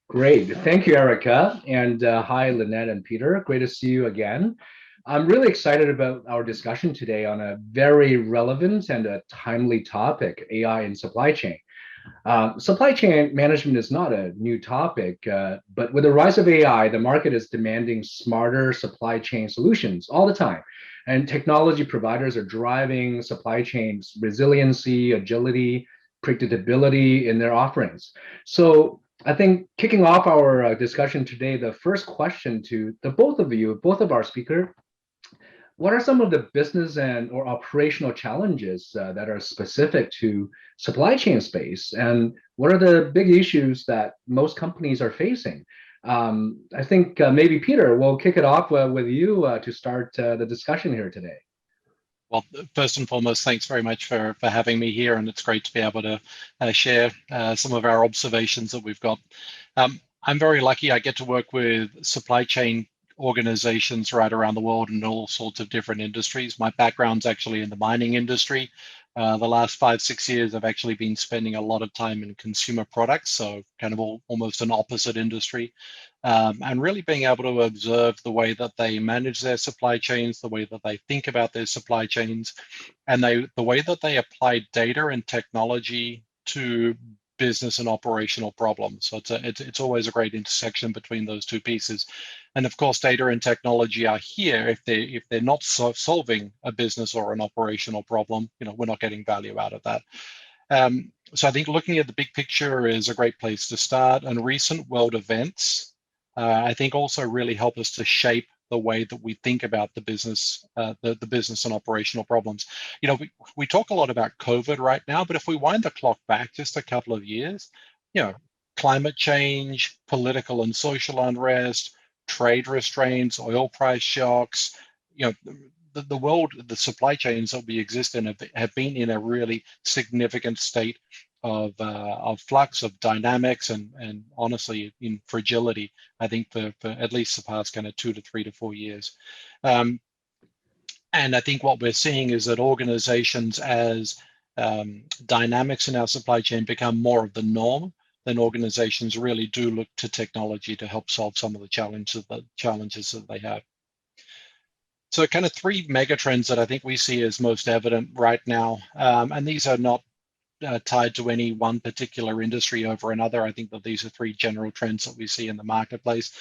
Great. Thank you, Erica. And hi, Lynette and Peter. Great to see you again. I'm really excited about our discussion today on a very relevant and a timely topic, AI in supply chain. Supply chain management is not a new topic, but with the rise of AI, the market is demanding smarter supply chain solutions all the time. And technology providers are driving supply chains resiliency, agility, predictability in their offerings. So I think kicking off our discussion today, the first question to the both of you, both of our speakers, what are some of the business and or operational challenges that are specific to supply chain space, and what are the big issues that most companies are facing? I think maybe Peter, we'll kick it off with you to start the discussion here today. Well, first and foremost, thanks very much for having me here, and it's great to be able to share some of our observations that we've got. I'm very lucky. I get to work with supply chain organizations right around the world in all sorts of different industries. My background's actually in the mining industry. The last 5-6 years, I've actually been spending a lot of time in consumer products, so kind of almost an opposite industry, and really being able to observe the way that they manage their supply chains, the way that they think about their supply chains, and the way that they apply data and technology to business and operational problems. So it's always a great intersection between those two pieces. And of course, data and technology are here. If they're not solving a business or an operational problem, we're not getting value out of that. So I think looking at the big picture is a great place to start. And recent world events, I think, also really help us to shape the way that we think about the business, the business and operational problems. We talk a lot about COVID right now, but if we wind the clock back just a couple of years, climate change, political and social unrest, trade restraints, oil price shocks, the world, the supply chains that we exist in have been in a really significant state of flux, of dynamics, and honestly in fragility, I think for at least the past kind of 2 to 3 to 4 years. And I think what we're seeing is that organizations, as dynamics in our supply chain become more of the norm, then organizations really do look to technology to help solve some of the challenges that they have. So kind of 3 mega trends that I think we see as most evident right now, and these are not tied to any one particular industry over another. I think that these are 3 general trends that we see in the marketplace.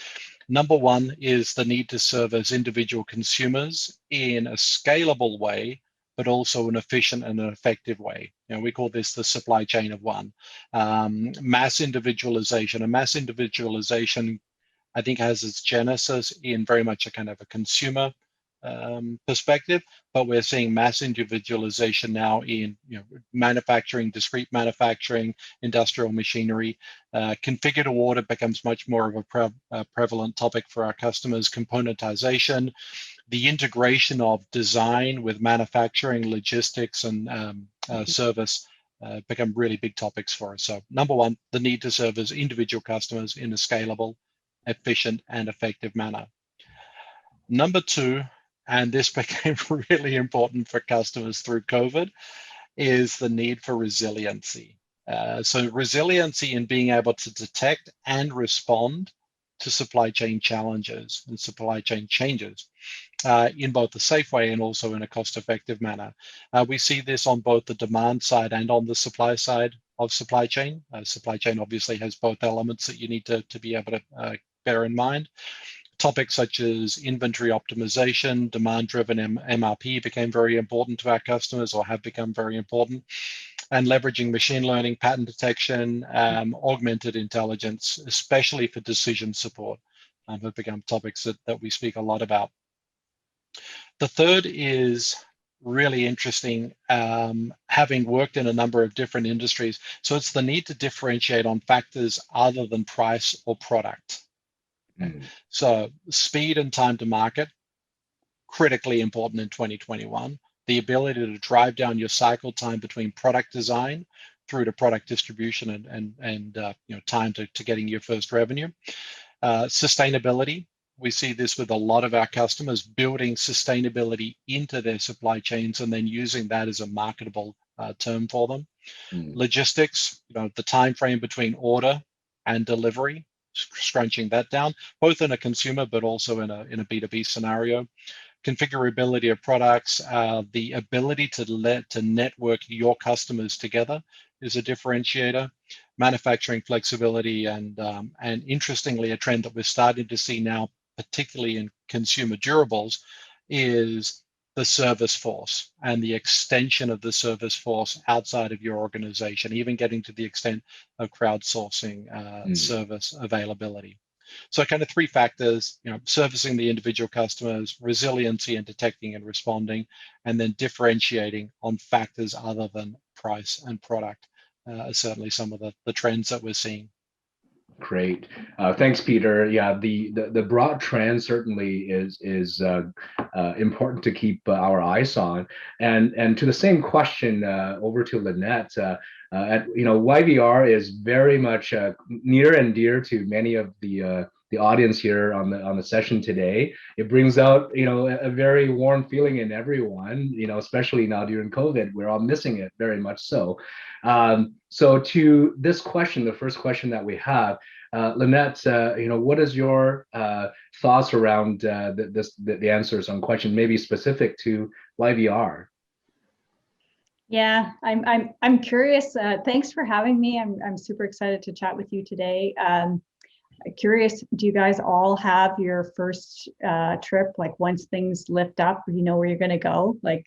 Number 1 is the need to serve as individual consumers in a scalable way, but also an efficient and an effective way. We call this the supply chain of one. Mass individualization. And mass individualization, I think, has its genesis in very much a kind of a consumer perspective, but we're seeing mass individualization now in manufacturing, discrete manufacturing, industrial machinery. Configure to order becomes much more of a prevalent topic for our customers. Componentization, the integration of design with manufacturing, logistics, and service become really big topics for us. So number 1, the need to serve as individual customers in a scalable, efficient, and effective manner. Number 2, and this became really important for customers through COVID, is the need for resiliency. So resiliency in being able to detect and respond to supply chain challenges and supply chain changes in both a safe way and also in a cost-effective manner. We see this on both the demand side and on the supply side of supply chain. Supply chain obviously has both elements that you need to be able to bear in mind. Topics such as inventory optimization, demand-driven MRP became very important to our customers, or have become very important. And leveraging machine learning, pattern detection, augmented intelligence, especially for decision support, have become topics that we speak a lot about. The third is really interesting, having worked in a number of different industries. So it's the need to differentiate on factors other than price or product. So speed and time to market, critically important in 2021. The ability to drive down your cycle time between product design through to product distribution and time to getting your first revenue. Sustainability, We see this with a lot of our customers building sustainability into their supply chains and then using that as a marketable term for them. Logistics, the time frame between order and delivery, scrunching that down, both in a consumer but also in a B2B scenario. Configurability of products, the ability to network your customers together is a differentiator. Manufacturing flexibility, and interestingly, a trend that we're starting to see now, particularly in consumer durables, is the service force and the extension of the service force outside of your organization, even getting to the extent of crowdsourcing service availability. So kind of three factors, servicing the individual customers, resiliency in detecting and responding, and then differentiating on factors other than price and product are certainly some of the trends that we're seeing. Great, thanks, Peter. Yeah, the broad trend certainly is important to keep our eyes on. And to the same question, over to Lynette. YVR is very much near and dear to many of the audience here on the session today. It brings out a very warm feeling in everyone. Especially now during COVID, we're all missing it very much so. So to this question, the first question that we have, Lynette, what is your thoughts around the answers on question, maybe specific to YVR? Yeah, I'm curious. Thanks for having me. I'm super excited to chat with you today. Curious, do you guys all have your first trip? Like once things lift up, you know where you're going to go? Like,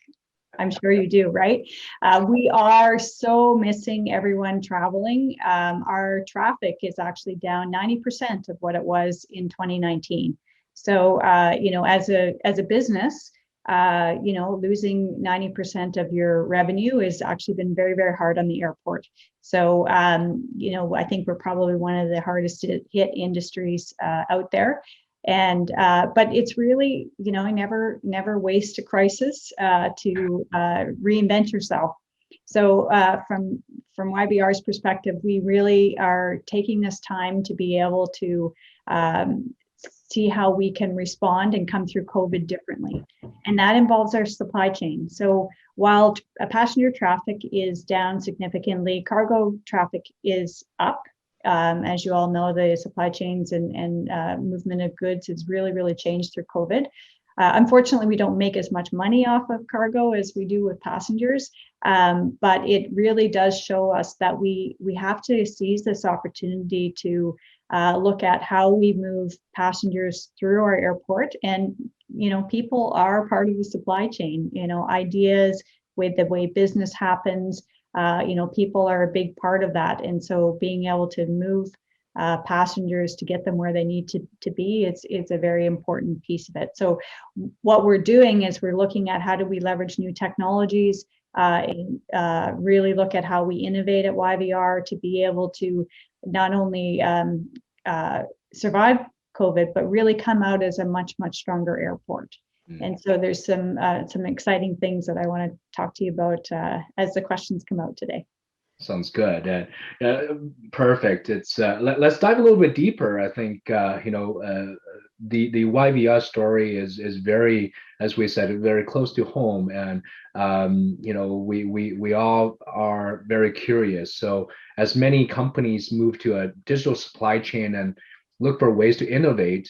I'm sure you do, right? We are so missing everyone traveling. Our traffic is actually down 90% of what it was in 2019. So, as a business, losing 90% of your revenue has actually been very, very hard on the airport. So, I think we're probably one of the hardest hit industries out there. And but it's really, never waste a crisis to reinvent yourself. So from YVR's perspective, we really are taking this time to be able to see how we can respond and come through COVID differently. And that involves our supply chain. So while passenger traffic is down significantly, cargo traffic is up. As you all know, the supply chains and movement of goods has really, really changed through COVID. Unfortunately, we don't make as much money off of cargo as we do with passengers, but it really does show us that we have to seize this opportunity to look at how we move passengers through our airport. And, people are part of the supply chain, ideas with the way business happens. People are a big part of that. And so being able to move passengers to get them where they need to be, it's a very important piece of it. So what we're doing is we're looking at how do we leverage new technologies, and really look at how we innovate at YVR to be able to not only survive COVID, but really come out as a much, much stronger airport. And so there's some exciting things that I want to talk to you about as the questions come out today. Sounds good. Perfect. It's let's dive a little bit deeper. I think the YVR story is very, as we said, very close to home, and we all are very curious. So as many companies move to a digital supply chain and look for ways to innovate,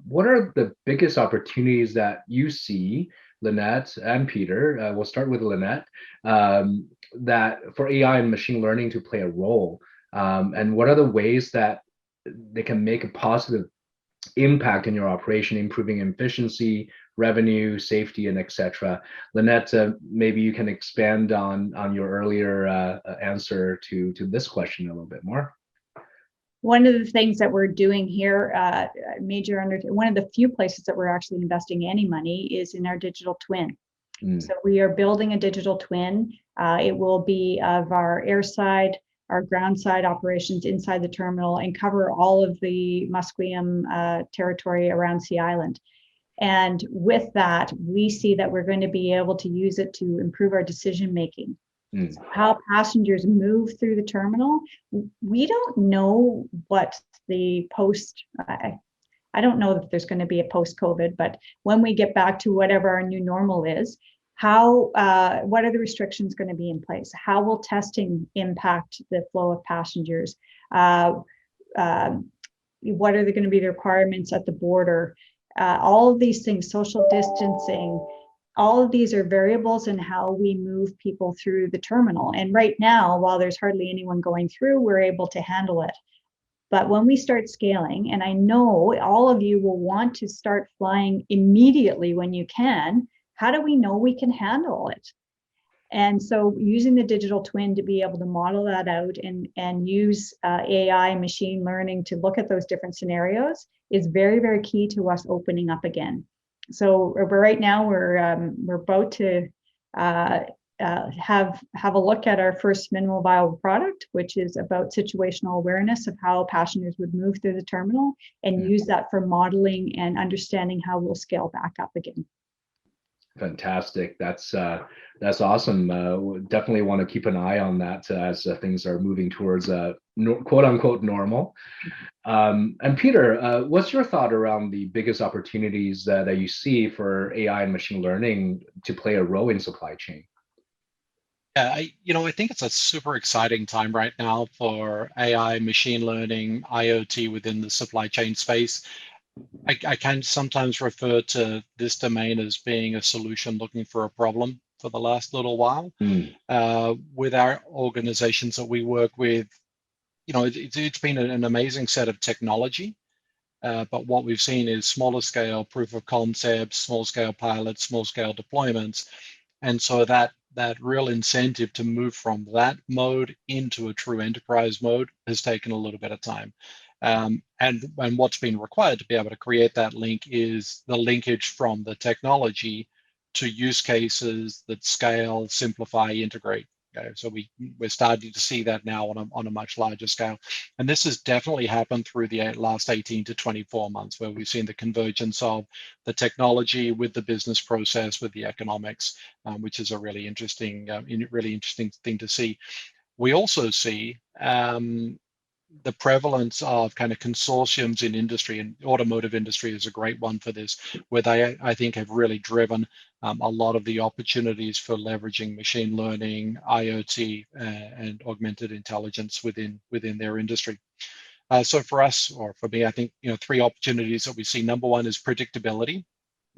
what are the biggest opportunities that you see, Lynette and Peter? We'll start with Lynette, that for AI and machine learning to play a role, and what are the ways that they can make a positive impact in your operation, improving efficiency, revenue, safety, and etc. Lynette, maybe you can expand on your earlier answer to this question a little bit more. One of the things that we're doing here, one of the few places that we're actually investing any money is in our digital twin. So we are building a digital twin. It will be of our airside, our ground side operations inside the terminal, and cover all of the Musqueam territory around Sea Island. And with that, we see that we're going to be able to use it to improve our decision making. So how passengers move through the terminal, we don't know what the post, I don't know if there's going to be a post-COVID, but when we get back to whatever our new normal is, what are the restrictions going to be in place? How will testing impact the flow of passengers? What are going to be the requirements at the border? All of these things, social distancing, all of these are variables in how we move people through the terminal. And right now, while there's hardly anyone going through, we're able to handle it. But when we start scaling, and I know all of you will want to start flying immediately when you can, how do we know we can handle it? And so using the digital twin to be able to model that out and use AI and machine learning to look at those different scenarios is very, very key to us opening up again. So right now we're about to have a look at our first minimal viable product, which is about situational awareness of how passengers would move through the terminal, and use that for modeling and understanding how we'll scale back up again. Fantastic. That's awesome. Definitely want to keep an eye on that as things are moving towards quote unquote normal. And Peter, what's your thought around the biggest opportunities that you see for AI and machine learning to play a role in supply chain? Yeah, I think it's a super exciting time right now for AI, machine learning, IoT within the supply chain space. I can sometimes refer to this domain as being a solution looking for a problem for the last little while. With our organizations that we work with, it's been an amazing set of technology, but what we've seen is smaller scale proof of concepts, small scale pilots, small scale deployments. And so that real incentive to move from that mode into a true enterprise mode has taken a little bit of time. And what's been required to be able to create that link is the linkage from the technology to use cases that scale, simplify, integrate. Okay? So we're starting to see that now on a much larger scale. And this has definitely happened through the last 18 to 24 months, where we've seen the convergence of the technology with the business process, with the economics, which is a really interesting thing to see. We also see the prevalence of kind of consortiums in industry, and automotive industry is a great one for this, where they, I think, have really driven a lot of the opportunities for leveraging machine learning, IoT, and augmented intelligence within their industry. So for us, or for me, I think three opportunities that we see. Number one is predictability.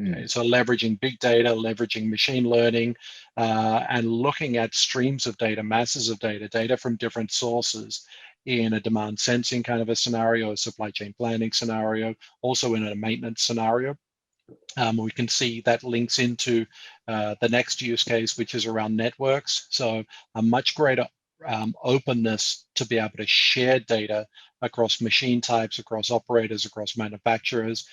Okay, so leveraging big data, leveraging machine learning, and looking at streams of data, masses of data from different sources in a demand sensing kind of a scenario, a supply chain planning scenario, also in a maintenance scenario. We can see that links into the next use case, which is around networks. So a much greater openness to be able to share data across machine types, across operators, across manufacturers,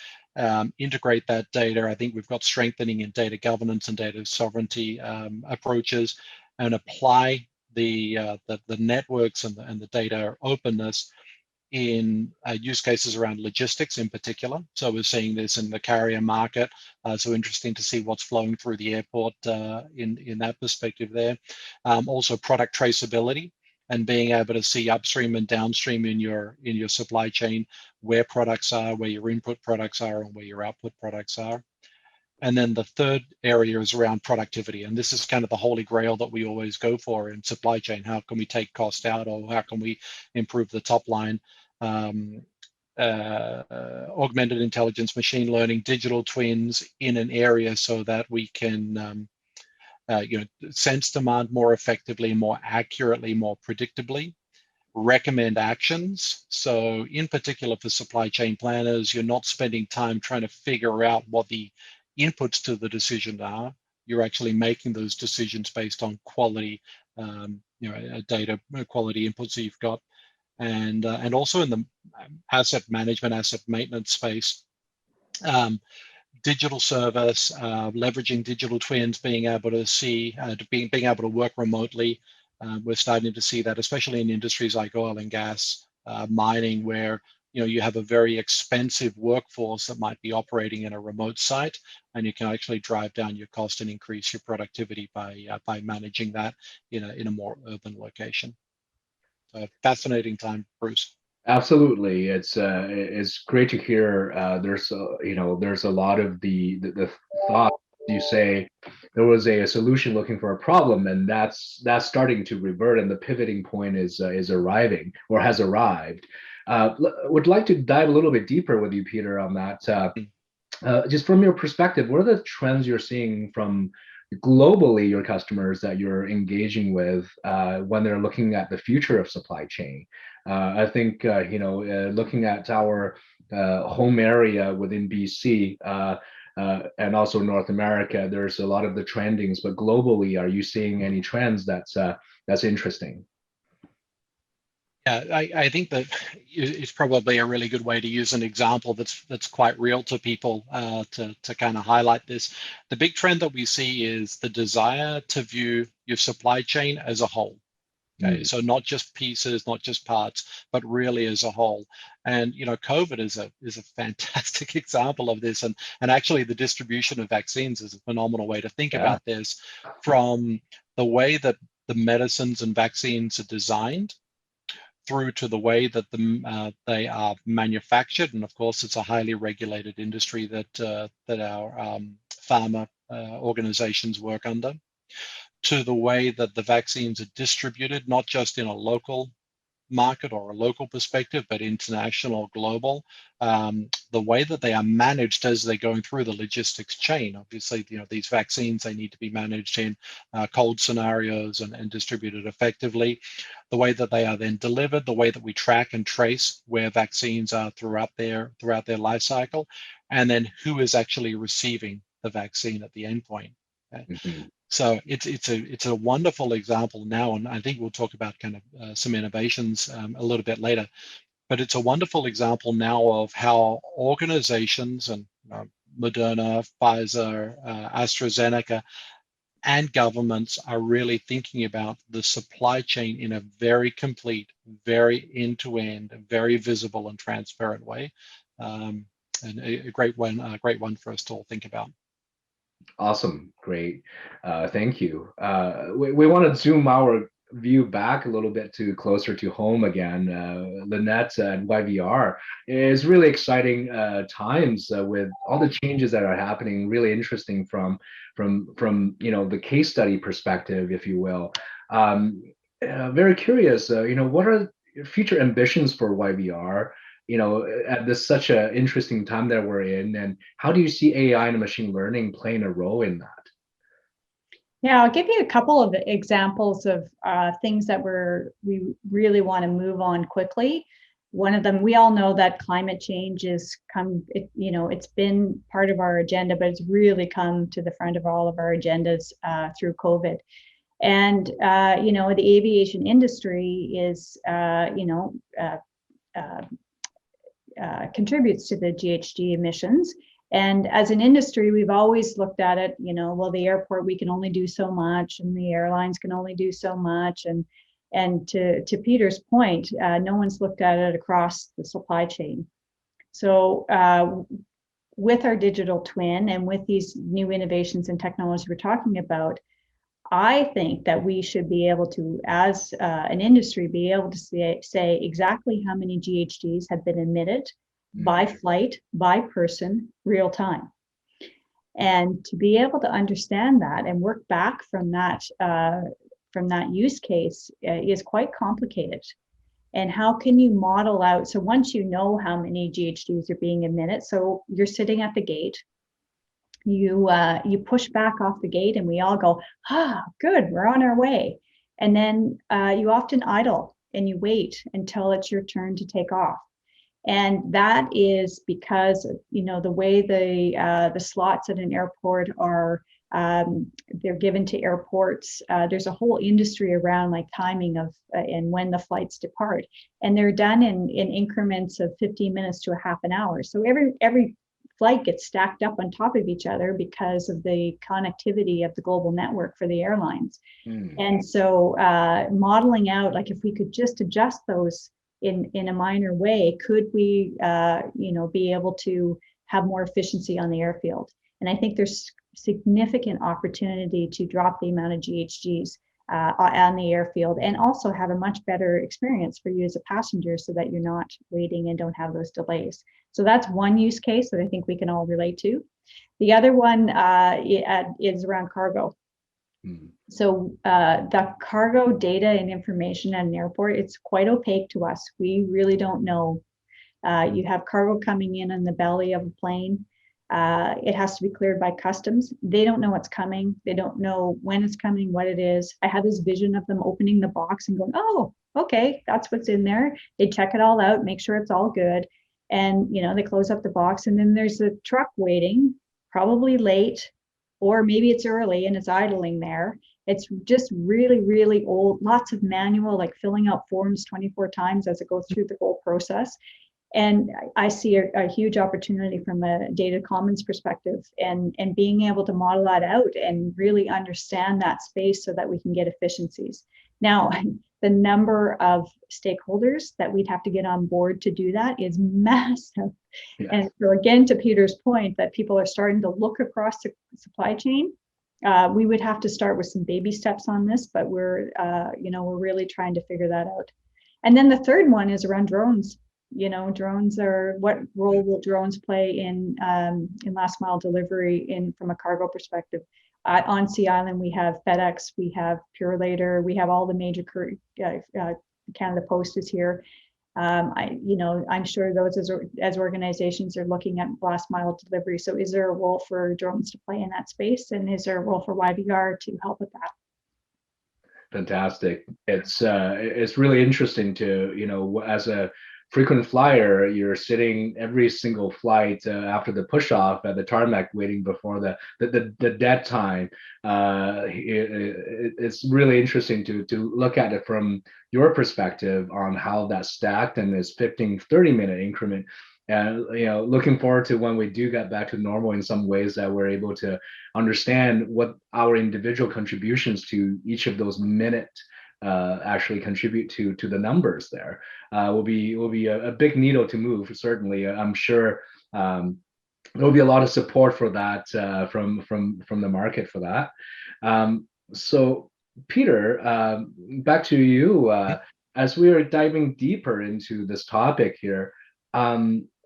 integrate that data. I think we've got strengthening in data governance and data sovereignty approaches, and apply the networks and the data openness in use cases around logistics in particular. So we're seeing this in the carrier market. So interesting to see what's flowing through the airport in that perspective there. Also product traceability, and being able to see upstream and downstream in your supply chain where products are, where your input products are, and where your output products are. And then the third area is around productivity. And this is kind of the holy grail that we always go for in supply chain. How can we take cost out, or how can we improve the top line? Augmented intelligence, machine learning, digital twins in an area so that we can sense demand more effectively, more accurately, more predictably, recommend actions. So in particular for supply chain planners, you're not spending time trying to figure out what the inputs to the decision are. You're actually making those decisions based on quality, data quality inputs that you've got. And also in the asset management, asset maintenance space, digital service, leveraging digital twins, being able to see, being able to work remotely. We're starting to see that, especially in industries like oil and gas, mining, where you have a very expensive workforce that might be operating in a remote site, and you can actually drive down your cost and increase your productivity by managing that in a more urban location. So fascinating time, Bruce. Absolutely, it's great to hear. There's a lot of the thought you say there was a solution looking for a problem, and that's starting to revert, and the pivoting point is arriving or has arrived. Would like to dive a little bit deeper with you, Peter, on that. Just from your perspective, what are the trends you're seeing from globally your customers that you're engaging with when they're looking at the future of supply chain? I think looking at our home area within BC and also North America, there's a lot of the trendings. But globally, are you seeing any trends that's interesting? Yeah, I think that it's probably a really good way to use an example that's quite real to people to kind of highlight this. The big trend that we see is the desire to view your supply chain as a whole. Okay, so not just pieces, not just parts, but really as a whole. And COVID is a fantastic example of this. And actually, the distribution of vaccines is a phenomenal way to think about this, from the way that the medicines and vaccines are designed through to the way that they are manufactured. And of course, it's a highly regulated industry that our pharma organizations work under, to the way that the vaccines are distributed, not just in a local market or a local perspective, but international or global. The way that they are managed as they're going through the logistics chain. Obviously, these vaccines, they need to be managed in cold scenarios and distributed effectively. The way that they are then delivered, the way that we track and trace where vaccines are throughout their life cycle, and then who is actually receiving the vaccine at the endpoint. Okay? Mm-hmm. So it's a wonderful example now, and I think we'll talk about kind of some innovations a little bit later. But it's a wonderful example now of how organizations and Moderna, Pfizer, AstraZeneca, and governments are really thinking about the supply chain in a very complete, very end-to-end, very visible and transparent way, and a great one for us to all think about. Awesome, great, thank you. We want to zoom our view back a little bit to closer to home again. Lynette and YVR is really exciting times with all the changes that are happening. Really interesting from the case study perspective, if you will. Very curious. What are your future ambitions for YVR? At this such an interesting time that we're in, and how do you see AI and machine learning playing a role in that? Yeah, I'll give you a couple of examples of things that we really want to move on quickly. One of them, we all know that climate change it's been part of our agenda, but it's really come to the front of all of our agendas through COVID. And the aviation industry is contributes to the GHG emissions. And as an industry, we've always looked at it, well, the airport, we can only do so much, and the airlines can only do so much. And to Peter's point, no one's looked at it across the supply chain. So with our digital twin and with these new innovations and technologies we're talking about, I think that we should be able to, as an industry, be able to say exactly how many GHGs have been emitted by flight, by person, real time. And to be able to understand that and work back from that use case is quite complicated. And how can you model out? So once you know how many GHGs are being emitted, so you're sitting at the gate, you push back off the gate and we all go, good, we're on our way. And then you often idle and you wait until it's your turn to take off. And that is because, the way the slots at an airport are, they're given to airports. There's a whole industry around like timing of and when the flights depart. And they're done in increments of 15 minutes to a half an hour. So every flight gets stacked up on top of each other because of the connectivity of the global network for the airlines. And so modeling out, like if we could just adjust those in a minor way, could we be able to have more efficiency on the airfield? And I think there's significant opportunity to drop the amount of GHGs. on the airfield, and also have a much better experience for you as a passenger so that you're not waiting and don't have those delays. So that's one use case that I think we can all relate to. The other one is around cargo. So the cargo data and information at an airport, it's quite opaque to us. We really don't know. You have cargo coming in the belly of a plane. It has to be cleared by customs. They don't know what's coming. They don't know when it's coming, what it is. I have this vision of them opening the box and going, oh, okay, that's what's in there. They check it all out, make sure it's all good. And, you know, they close up the box, and then there's a truck waiting, probably late, or maybe it's early and it's idling there. It's just really, really old, lots of manual, like filling out forms 24 times as it goes through the whole process. And I see a huge opportunity from a data commons perspective, and being able to model that out and really understand that space so that we can get efficiencies. Now, the number of stakeholders that we'd have to get on board to do that is massive. Yes. And so again, to Peter's point, that people are starting to look across the supply chain. We would have to start with some baby steps on this, but we're really trying to figure that out. And then the third one is around drones. You know, drones are, what role will drones play in last mile delivery from a cargo perspective? On Sea Island, we have FedEx, we have Purolator, we have all the major Canada Post is here. I'm sure those as organizations are looking at last mile delivery. So is there a role for drones to play in that space? And is there a role for YVR to help with that? Fantastic. It's really interesting to, you know, as a frequent flyer, you're sitting every single flight after the push off at the tarmac waiting before the dead time. It's really interesting to look at it from your perspective on how that's stacked and this 15-30 minute increment. And, you know, looking forward to when we do get back to normal in some ways, that we're able to understand what our individual contributions to each of those minutes actually contribute to the numbers there. Will be a big needle to move, certainly. I'm sure there will be a lot of support for that from the market for that. So Peter, back to you. As we are diving deeper into this topic here,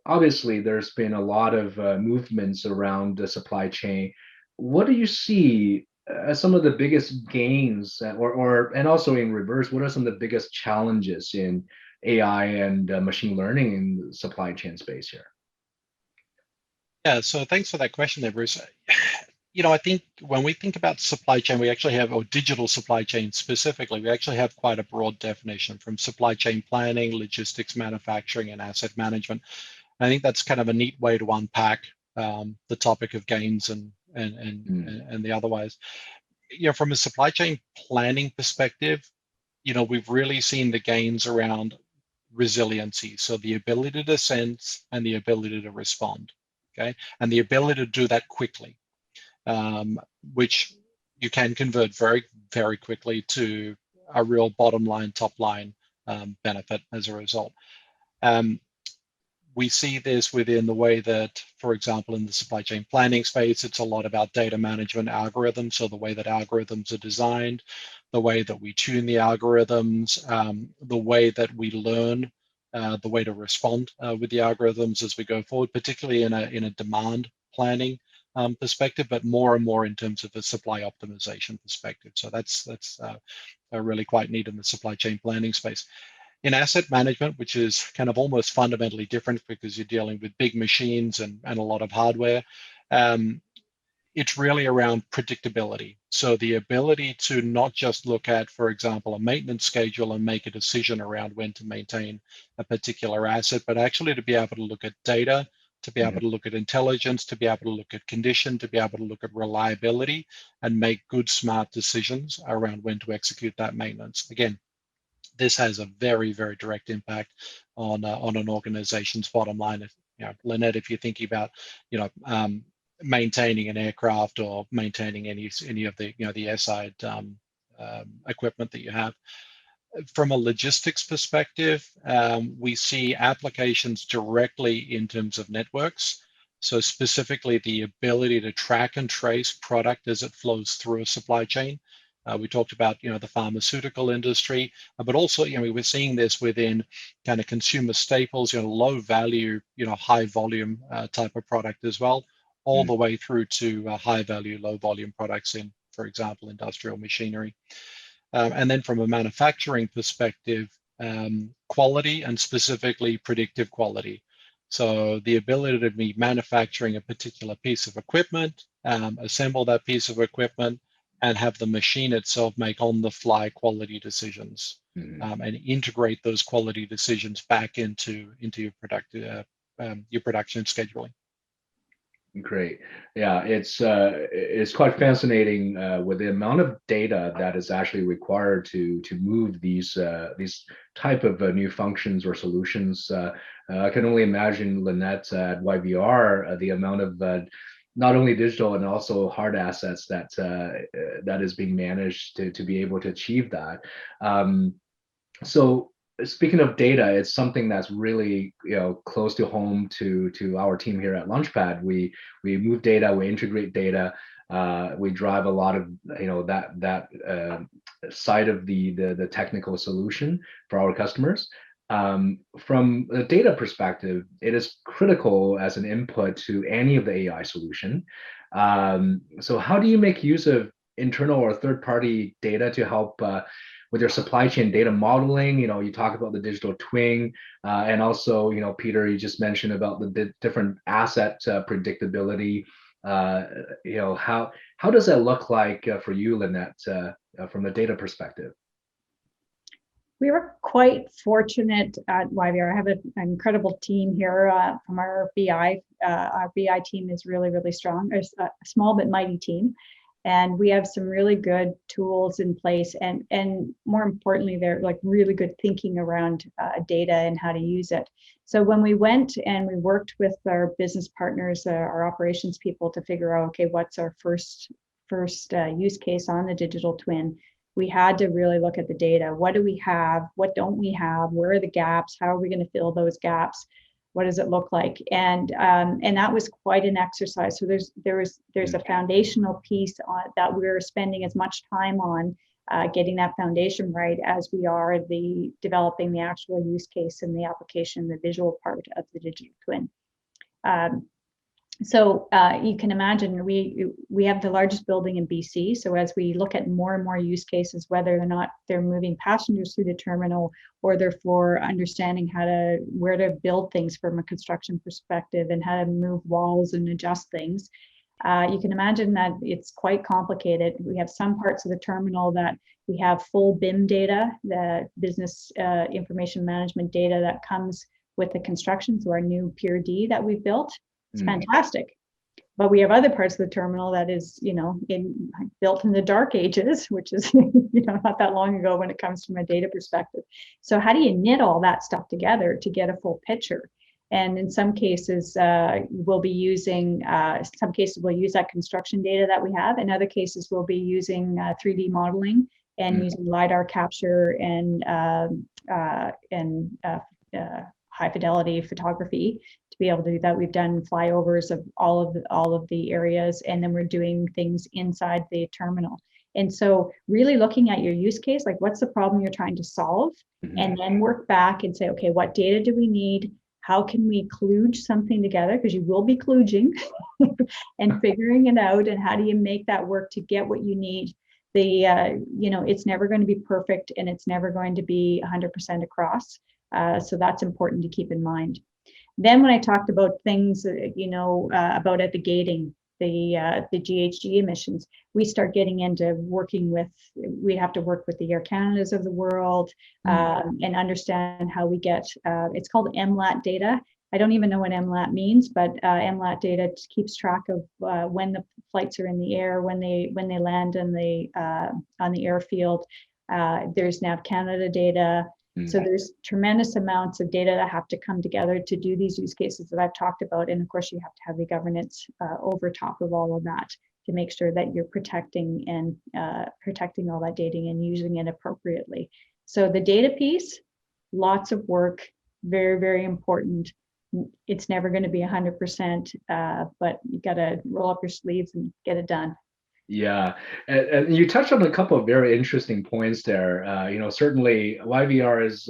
obviously there's been a lot of movements around the supply chain. What do you see as some of the biggest gains, and also in reverse, what are some of the biggest challenges in AI and machine learning in the supply chain space here? Yeah, so thanks for that question there, Bruce. You know, I think when we think about supply chain, we actually have, or digital supply chain specifically, we actually have quite a broad definition, from supply chain planning, logistics, manufacturing, and asset management. And I think that's kind of a neat way to unpack the topic of gains and the otherwise. You know, from a supply chain planning perspective, you know, we've really seen the gains around resiliency. So the ability to sense and the ability to respond, okay? And the ability to do that quickly, which you can convert very, very quickly to a real bottom line, top line benefit as a result. We see this within the way that, for example, in the supply chain planning space, it's a lot about data management algorithms. So the way that algorithms are designed, the way that we tune the algorithms, the way that we learn, the way to respond with the algorithms as we go forward, particularly in a demand planning perspective, but more and more in terms of a supply optimization perspective. So that's really quite neat in the supply chain planning space. In asset management, which is kind of almost fundamentally different because you're dealing with big machines and a lot of hardware, it's really around predictability. So the ability to not just look at, for example, a maintenance schedule and make a decision around when to maintain a particular asset, but actually to be able to look at data, to be able to look at intelligence, to be able to look at condition, to be able to look at reliability and make good, smart decisions around when to execute that maintenance. Again, this has a very, very direct impact on an organization's bottom line. If, you know, Lynette, if you're thinking about, you know, maintaining an aircraft or maintaining any of the, you know, the airside equipment that you have. From a logistics perspective, we see applications directly in terms of networks. So specifically the ability to track and trace product as it flows through a supply chain. We talked about, the pharmaceutical industry, but also, we're seeing this within kind of consumer staples, low value, high volume type of product as well, all the way through to high value, low volume products in, for example, industrial machinery. And then from a manufacturing perspective, quality and specifically predictive quality. So the ability to be manufacturing a particular piece of equipment, assemble that piece of equipment, and have the machine itself make on-the-fly quality decisions, and integrate those quality decisions back into your production scheduling. Great. Yeah, it's quite fascinating with the amount of data that is actually required to move these type of new functions or solutions. I can only imagine, Lynette, at YVR, the amount of not only digital and also hard assets that that is being managed to be able to achieve that. So speaking of data, it's something that's really close to home to our team here at Launchpad. We move data, we integrate data, we drive a lot of that side of the technical solution for our customers. From a data perspective, it is critical as an input to any of the AI solution. So how do you make use of internal or third-party data to help with your supply chain data modeling? You talk about the digital twin, and also, Peter, you just mentioned about the different asset predictability. How does that look like for you, Lynette, from the data perspective? We were quite fortunate at YVR. I have an incredible team here from our BI. Our BI team is really, really strong. It's a small but mighty team. And we have some really good tools in place. And more importantly, they're like really good thinking around data and how to use it. So when we went and we worked with our business partners, our operations people, to figure out, okay, what's our first use case on the digital twin, we had to really look at the data. What do we have? What don't we have? Where are the gaps? How are we going to fill those gaps? What does it look like? And that was quite an exercise. So there's a foundational piece on that we're spending as much time on getting that foundation right as we are developing the actual use case and the application, the visual part of the digital twin. So you can imagine we have the largest building in BC. So as we look at more and more use cases, whether or not they're moving passengers through the terminal or they're for understanding where to build things from a construction perspective and how to move walls and adjust things, you can imagine that it's quite complicated. We have some parts of the terminal that we have full BIM data, the business information management data that comes with the construction, so our new Pure D that we've built. It's fantastic. But we have other parts of the terminal that is, built in the dark ages, which is, not that long ago when it comes from a data perspective. So how do you knit all that stuff together to get a full picture? And in some cases, we'll use that construction data that we have. In other cases, we'll be using 3D modeling and using LiDAR capture and high fidelity photography to be able to do that. We've done flyovers of all of the areas, and then we're doing things inside the terminal. And so really looking at your use case, like what's the problem you're trying to solve, and then work back and say, okay, what data do we need? How can we kludge something together? Because you will be kludging and figuring it out. And how do you make that work to get what you need? It's never going to be perfect, and it's never going to be 100% across. So that's important to keep in mind. Then when I talked about things, about at the gating, the GHG emissions, we start getting into we have to work with the Air Canadas of the world and understand how we get, it's called MLAT data. I don't even know what MLAT means, but MLAT data keeps track of when the flights are in the air, when they land on the airfield. There's NAV Canada data. So there's tremendous amounts of data that have to come together to do these use cases that I've talked about. And of course, you have to have the governance over top of all of that to make sure that you're protecting all that data and using it appropriately. So the data piece, lots of work, very, very important. It's never going to be 100%, but you got to roll up your sleeves and get it done. Yeah, and you touched on a couple of very interesting points there. Certainly YVR is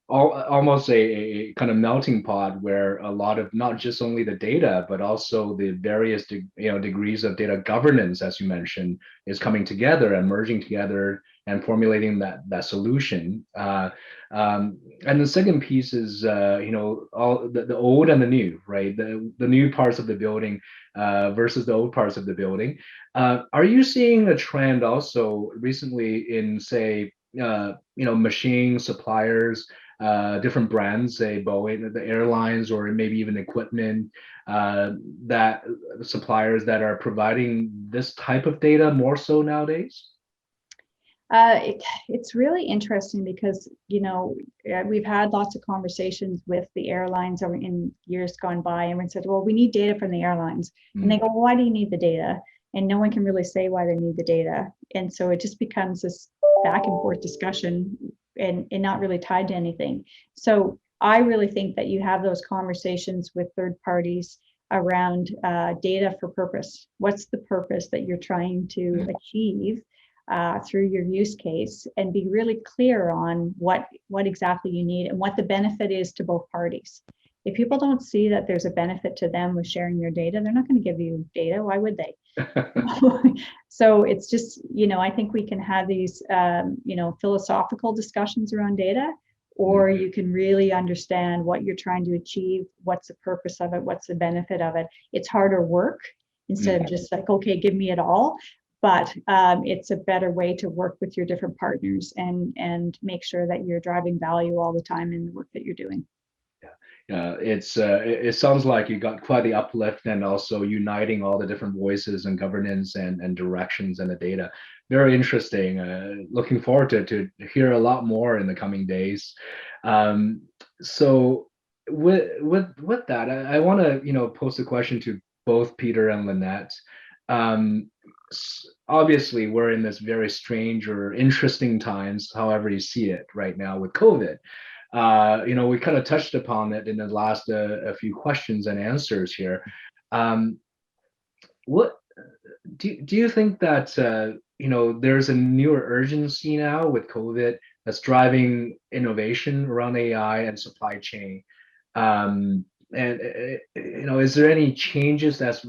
almost a kind of melting pot where a lot of not just only the data, but also the various degrees of data governance, as you mentioned, is coming together and merging together and formulating that solution. And the second piece is all the old and the new, right? The new parts of the building versus the old parts of the building. Are you seeing a trend also recently in, say, machine suppliers, different brands, say Boeing, the airlines, or maybe even equipment, that suppliers that are providing this type of data more so nowadays? It's really interesting because, we've had lots of conversations with the airlines in years gone by, and we said, well, we need data from the airlines. And they go, well, why do you need the data? And no one can really say why they need the data. And so it just becomes this back and forth discussion and not really tied to anything. So I really think that you have those conversations with third parties around data for purpose. What's the purpose that you're trying to achieve through your use case, and be really clear on what exactly you need and what the benefit is to both parties. If people don't see that there's a benefit to them with sharing your data, they're not going to give you data. Why would they? So it's just, I think we can have these, philosophical discussions around data, or you can really understand what you're trying to achieve, what's the purpose of it, what's the benefit of it. It's harder work instead of just like, okay, give me it all. But it's a better way to work with your different partners and make sure that you're driving value all the time in the work that you're doing. It sounds like you got quite the uplift, and also uniting all the different voices and governance and directions and the data. Very interesting. Looking forward to hear a lot more in the coming days. So with that, I want to pose a question to both Peter and Lynette. Obviously, we're in this very strange or interesting times, however you see it right now with COVID. We kind of touched upon it in the last a few questions and answers here. What do you think that there's a newer urgency now with COVID that's driving innovation around AI and supply chain? And is there any changes that's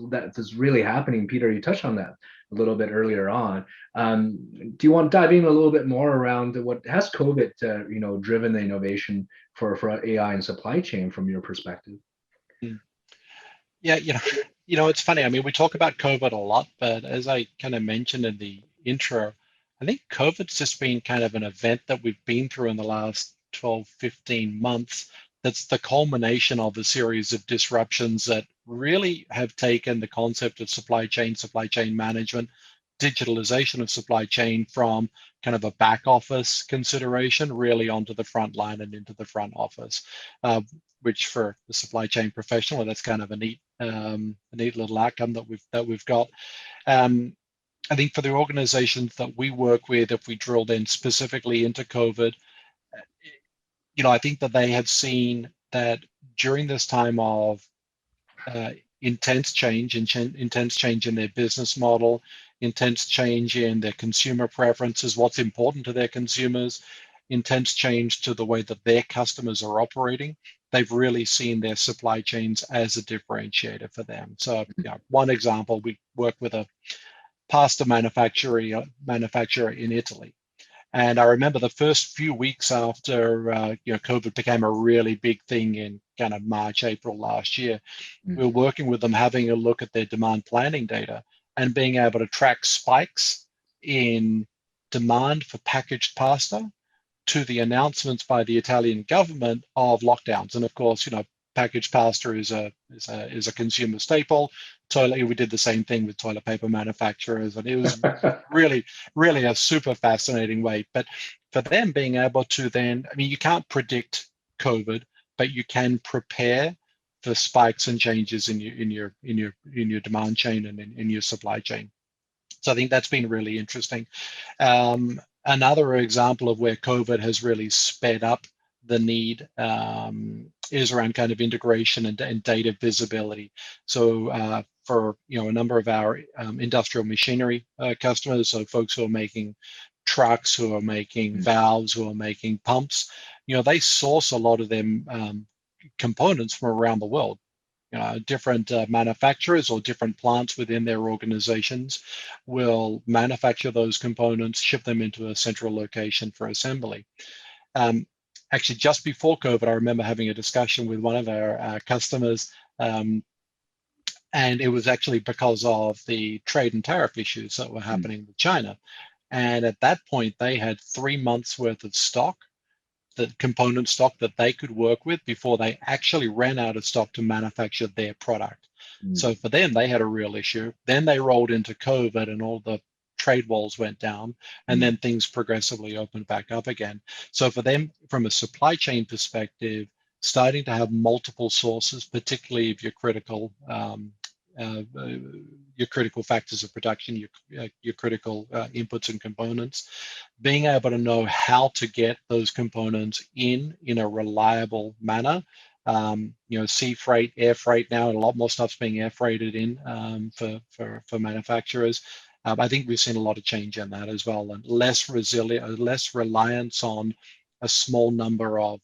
really happening? Peter, you touched on that a little bit earlier on. Do you want to dive in a little bit more around what has COVID, driven the innovation for AI and supply chain from your perspective? Yeah, it's funny. I mean, we talk about COVID a lot, but as I kind of mentioned in the intro, I think COVID's just been kind of an event that we've been through in the last 12, 15 months. That's the culmination of a series of disruptions that really have taken the concept of supply chain management, digitalization of supply chain from kind of a back office consideration really onto the front line and into the front office, which for the supply chain professional, that's kind of a neat little outcome that we've got. I think for the organizations that we work with, if we drill in specifically into COVID, I think that they have seen that during this time of intense change in their business model, intense change in their consumer preferences, what's important to their consumers, intense change to the way that their customers are operating, they've really seen their supply chains as a differentiator for them. So one example, we work with a pasta manufacturer in Italy. And I remember the first few weeks after COVID became a really big thing in kind of March, April last year, we were working with them, having a look at their demand planning data and being able to track spikes in demand for packaged pasta to the announcements by the Italian government of lockdowns. And of course, packaged pasta is a consumer staple. We did the same thing with toilet paper manufacturers, and it was really, really a super fascinating way. But for them being able to then, I mean, you can't predict COVID, but you can prepare for spikes and changes in your demand chain and in your supply chain. So I think that's been really interesting. Another example of where COVID has really sped up the need is around kind of integration and data visibility. So for a number of our industrial machinery customers, so folks who are making trucks, who are making valves, who are making pumps, they source a lot of them components from around the world. Different manufacturers or different plants within their organizations will manufacture those components, ship them into a central location for assembly. Actually, just before COVID, I remember having a discussion with one of our customers, and it was actually because of the trade and tariff issues that were happening with China. And at that point, they had 3 months worth of stock, the component stock that they could work with before they actually ran out of stock to manufacture their product. So for them, they had a real issue. Then they rolled into COVID and all the trade walls went down, and then things progressively opened back up again. So for them, from a supply chain perspective, starting to have multiple sources, particularly of your critical factors of production, your critical inputs and components, being able to know how to get those components in a reliable manner. Sea freight, air freight now, and a lot more stuff's being air freighted in for manufacturers. I think we've seen a lot of change in that as well, and less reliance on a small number of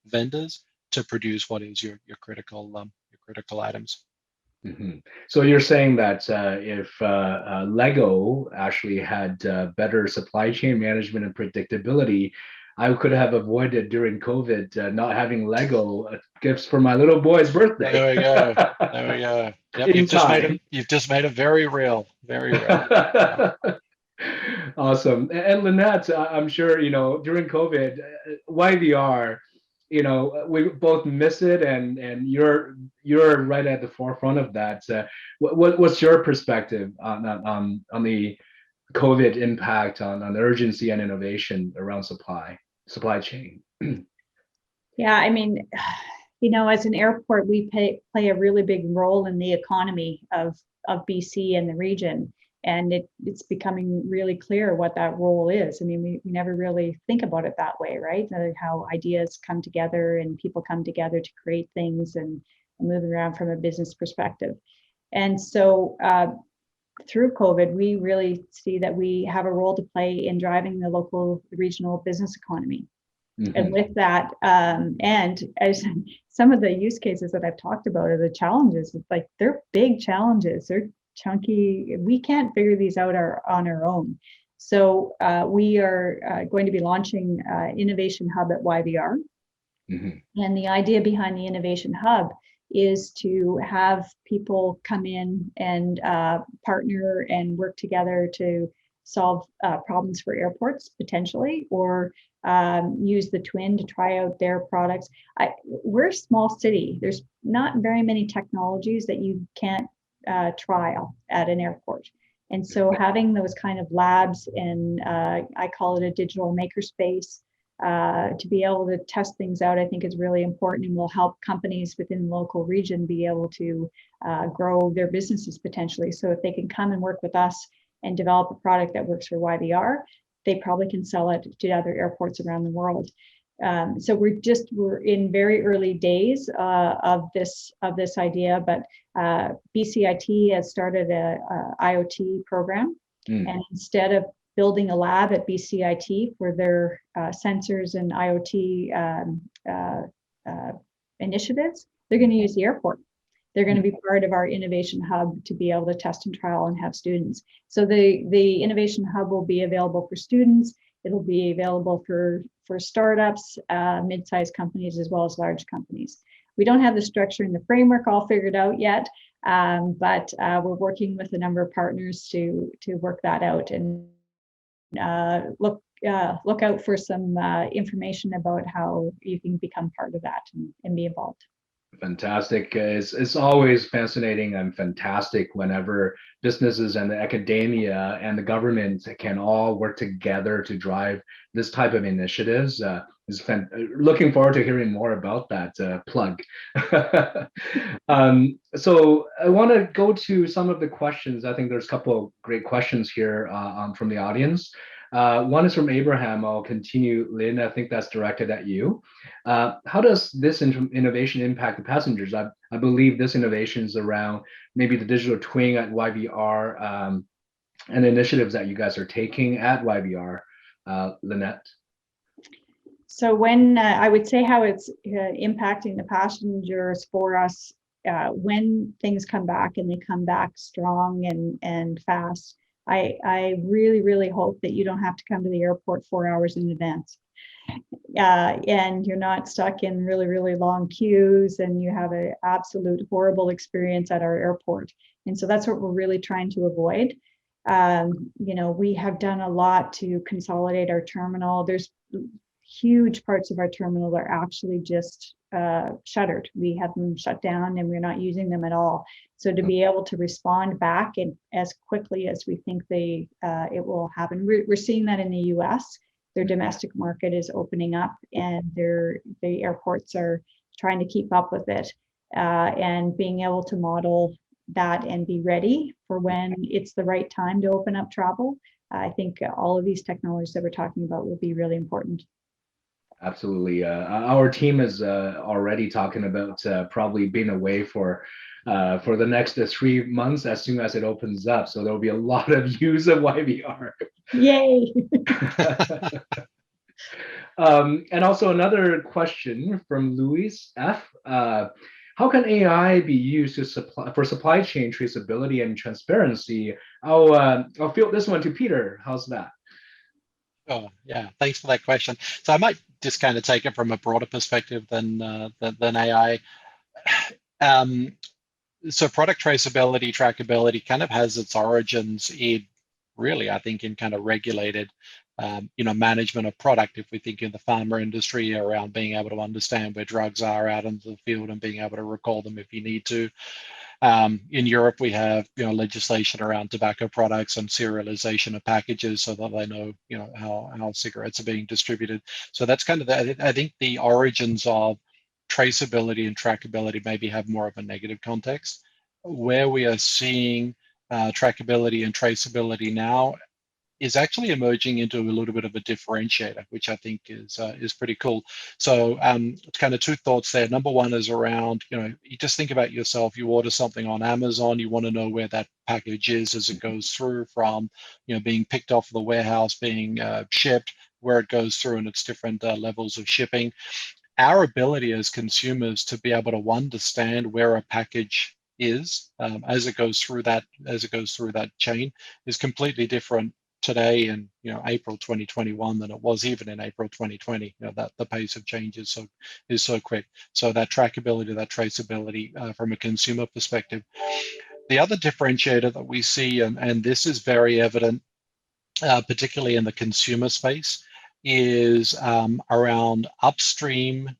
vendors to produce what is your critical items. So you're saying that if Lego actually had better supply chain management and predictability, I could have avoided during COVID not having Lego gifts for my little boy's birthday. There we go. There we go. Yep, you've just made it very real. Very real. Awesome. And Lynette, I'm sure during COVID, YVR, we both miss it, and you're right at the forefront of that. What's your perspective on the COVID impact on urgency and innovation around supply chain? Yeah, I mean, as an airport, we play a really big role in the economy of BC and the region. And it's becoming really clear what that role is. I mean, we never really think about it that way, right? How ideas come together and people come together to create things and moving around from a business perspective. And so through COVID, we really see that we have a role to play in driving the local, regional business economy. And with that, and as some of the use cases that I've talked about are the challenges, it's like they're big challenges. They're chunky. We can't figure these out on our own. So we are going to be launching Innovation Hub at YVR. And the idea behind the Innovation Hub is to have people come in and partner and work together to solve problems for airports potentially, or use the twin to try out their products. We're a small city. There's not very many technologies that you can't trial at an airport. And so having those kind of labs, and I call it a digital makerspace, to be able to test things out, I think is really important, and will help companies within the local region be able to grow their businesses potentially. So if they can come and work with us and develop a product that works for YVR, they probably can sell it to other airports around the world. So we're in very early days of this idea, but BCIT has started a IoT program, and instead of building a lab at BCIT for their sensors and IoT initiatives, they're going to use the airport. They're going to be part of our Innovation Hub to be able to test and trial and have students. So the Innovation Hub will be available for students. It'll be available for startups, mid-sized companies, as well as large companies. We don't have the structure and the framework all figured out yet, but we're working with a number of partners to work that out, and look out for some information about how you can become part of that and be involved. Fantastic. It's always fascinating and fantastic whenever businesses and the academia and the government can all work together to drive this type of initiatives. Looking forward to hearing more about that plug. So I want to go to some of the questions. I think there's a couple of great questions here from the audience. One is from Abraham. I'll continue, Lynn. I think that's directed at you. How does this innovation impact the passengers? I believe this innovation is around maybe the digital twin at YVR and initiatives that you guys are taking at YVR. Lynette. So when I would say how it's impacting the passengers for us, when things come back and they come back strong and fast, I really, really hope that you don't have to come to the airport 4 hours in advance. And you're not stuck in really, really long queues and you have an absolute horrible experience at our airport. And so that's what we're really trying to avoid. We have done a lot to consolidate our terminal. There's huge parts of our terminal that are actually just shuttered. We have them shut down and we're not using them at all. So to be able to respond back and as quickly as we think it will happen, we're seeing that in the US. Their domestic market is opening up and the airports are trying to keep up with it, and being able to model that and be ready for when it's the right time to open up travel. I think all of these technologies that we're talking about will be really important. Absolutely. Our team is already talking about probably being away for the next 3 months as soon as it opens up. So there'll be a lot of use of YVR. Yay! And also another question from Louis F. How can AI be used for supply chain traceability and transparency? I'll field this one to Peter. How's that? Oh, yeah, thanks for that question. So I might just kind of take it from a broader perspective than AI. So product traceability, trackability kind of has its origins in really, I think, in kind of regulated, management of product. If we think in the pharma industry around being able to understand where drugs are out into the field and being able to recall them if you need to. In Europe, we have legislation around tobacco products and serialization of packages so that they know how cigarettes are being distributed. So that's kind of I think the origins of traceability and trackability maybe have more of a negative context. Where we are seeing trackability and traceability now is actually emerging into a little bit of a differentiator, which I think is pretty cool. So kind of two thoughts there. Number one is around, you just think about yourself. You order something on Amazon, you want to know where that package is as it goes through from, being picked off the warehouse, being shipped, where it goes through and its different levels of shipping. Our ability as consumers to be able to understand where a package is as it goes through that chain is completely different today in April 2021 than it was even in April 2020. That the pace of change is so quick. So that trackability, that traceability from a consumer perspective. The other differentiator that we see, and this is very evident, particularly in the consumer space, is around upstream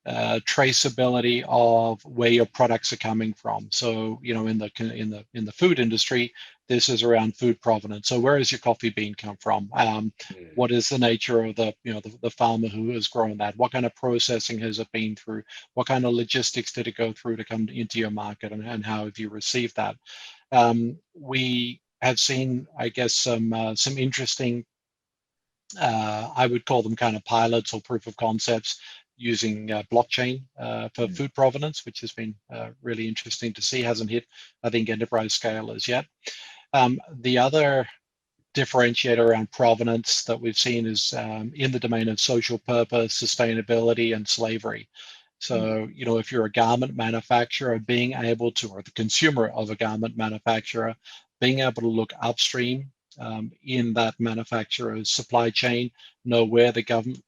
traceability of where your products are coming from. So, in the food industry, this is around food provenance. So, where has your coffee bean come from? What is the nature of the farmer who has grown that? What kind of processing has it been through? What kind of logistics did it go through to come into your market, and how have you received that? We have seen, I guess, some interesting, I would call them kind of pilots or proof of concepts using blockchain for food provenance, which has been really interesting to see. Hasn't hit, I think, enterprise scale as yet. The other differentiator around provenance that we've seen is in the domain of social purpose, sustainability, and slavery. So, if you're a garment manufacturer, being able to, or the consumer of a garment manufacturer, being able to look upstream in that manufacturer's supply chain, know where the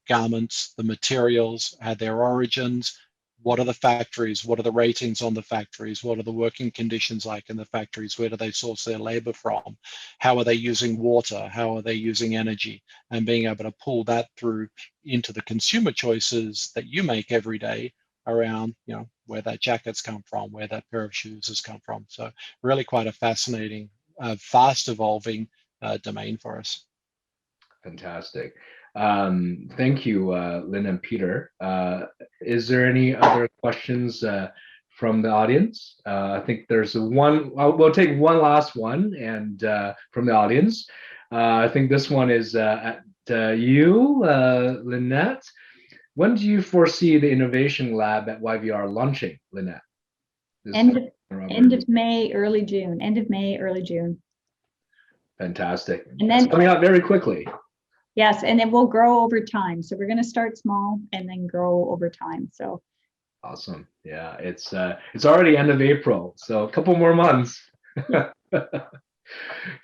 garments, the materials had their origins, what are the factories, what are the ratings on the factories, what are the working conditions like in the factories, where do they source their labor from, how are they using water, how are they using energy, and being able to pull that through into the consumer choices that you make every day around, where that jacket's come from, where that pair of shoes has come from. So really quite a fascinating, fast evolving domain for us. Fantastic. Thank you, Lynn and Peter. Is there any other questions from the audience? I think there's one. We'll take one last one, and from the audience. I think this one is at you, Lynette. When do you foresee the innovation lab at YVR launching, Lynette? End of May, early June. End of May, early June. Fantastic. And then it's coming out very quickly. Yes, and it will grow over time. So we're going to start small and then grow over time. So awesome. Yeah, it's already end of April, so a couple more months.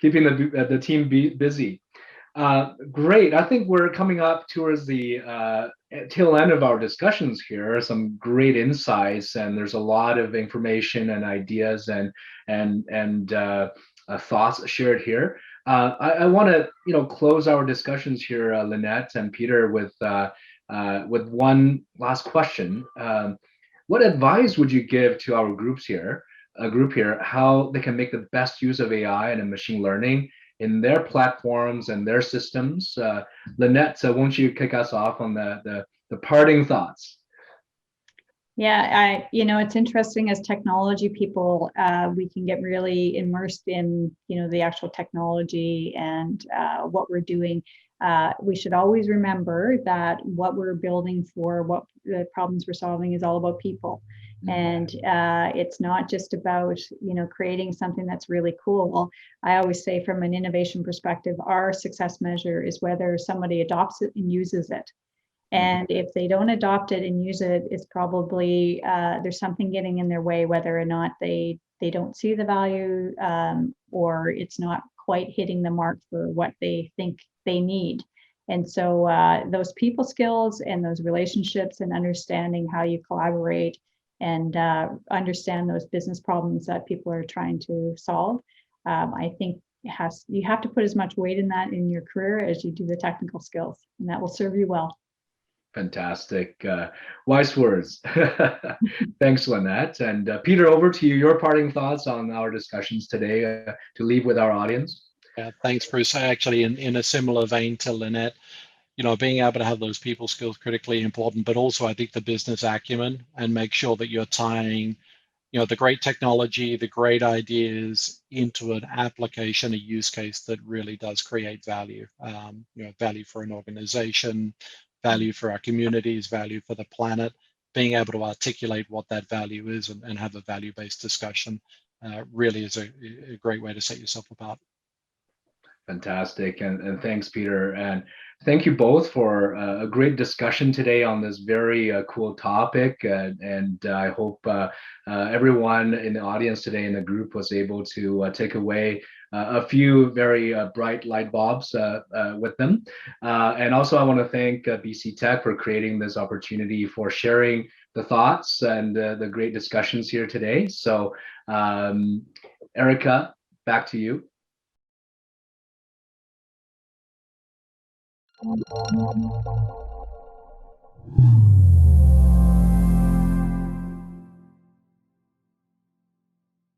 Keeping the team busy. Great. I think we're coming up towards the tail end of our discussions here. Some great insights, and there's a lot of information and ideas and thoughts shared here. I want to close our discussions here, Lynette and Peter, with one last question. What advice would you give to our group here, how they can make the best use of AI and machine learning in their platforms and their systems? Lynette, won't you kick us off on the parting thoughts? Yeah, it's interesting as technology people, we can get really immersed in, the actual technology and what we're doing. We should always remember that what we're building for, what the problems we're solving is all about people. And it's not just about, creating something that's really cool. I always say from an innovation perspective, our success measure is whether somebody adopts it and uses it. And if they don't adopt it and use it, it's probably there's something getting in their way, whether or not they don't see the value or it's not quite hitting the mark for what they think they need. And so those people skills and those relationships and understanding how you collaborate and understand those business problems that people are trying to solve, I think you have to put as much weight in that in your career as you do the technical skills, and that will serve you well. Fantastic. Wise words. Thanks, Lynette. And Peter, over to you. Your parting thoughts on our discussions today to leave with our audience. Yeah, thanks, Bruce. Actually, in a similar vein to Lynette, being able to have those people skills critically important, but also I think the business acumen, and make sure that you're tying, the great technology, the great ideas into an application, a use case that really does create value, value for an organization, value for our communities, value for the planet. Being able to articulate what that value is and have a value-based discussion really is a great way to set yourself apart. Fantastic, and thanks, Peter, and thank you both for a great discussion today on this very cool topic. And I hope everyone in the audience today in the group was able to take away a few very bright light bulbs with them. And also, I want to thank BC Tech for creating this opportunity for sharing the thoughts and the great discussions here today. So, Erica, back to you. You